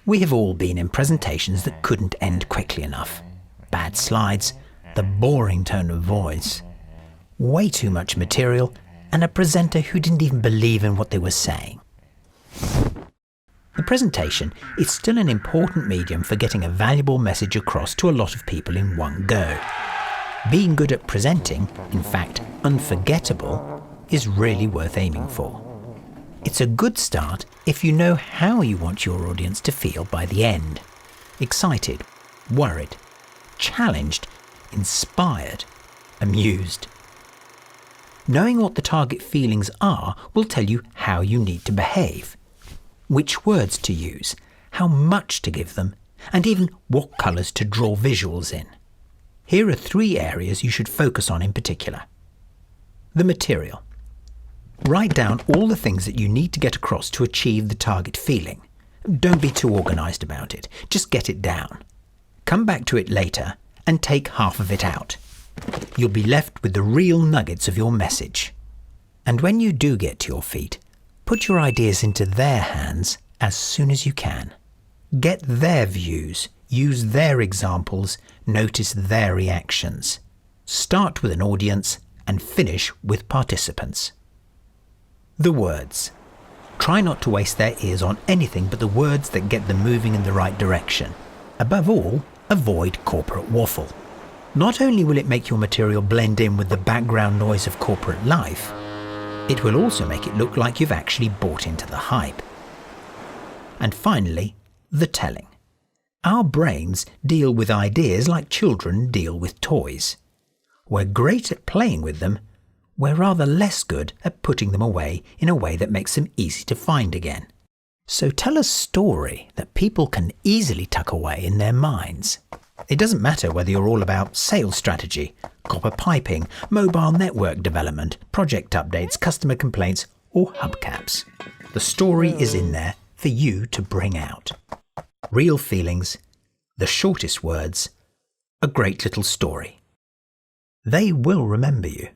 We have all been in presentations that couldn't end quickly enough. Bad slides, the boring tone of voice, way too much material, and a presenter who didn't even believe in what they were saying. The presentation is still an important medium for getting a valuable message across to a lot of people in one go. Being good at presenting, in fact unforgettable, is really worth aiming for. It's a good start if you know how you want your audience to feel by the end. Excited, worried, challenged, inspired, amused. Knowing what the target feelings are will tell you how you need to behave, which words to use, how much to give them, and even what colours to draw visuals in. Here are 3 areas you should focus on in particular. The material. Write down all the things that you need to get across to achieve the target feeling. Don't be too organised about it, just get it down. Come back to it later and take half of it out. You'll be left with the real nuggets of your message. And when you do get to your feet, put your ideas into their hands as soon as you can. Get their views, use their examples, notice their reactions. Start with an audience and finish with participants. The words. Try not to waste their ears on anything but the words that get them moving in the right direction. Above all, avoid corporate waffle. Not only will it make your material blend in with the background noise of corporate life, it will also make it look like you've actually bought into the hype. And finally, the telling. Our brains deal with ideas like children deal with toys. We're great at playing with them. We're rather less good at putting them away in a way that makes them easy to find again. So tell a story that people can easily tuck away in their minds. It doesn't matter whether you're all about sales strategy, copper piping, mobile network development, project updates, customer complaints, or hubcaps. The story is in there for you to bring out. Real feelings, the shortest words, a great little story. They will remember you.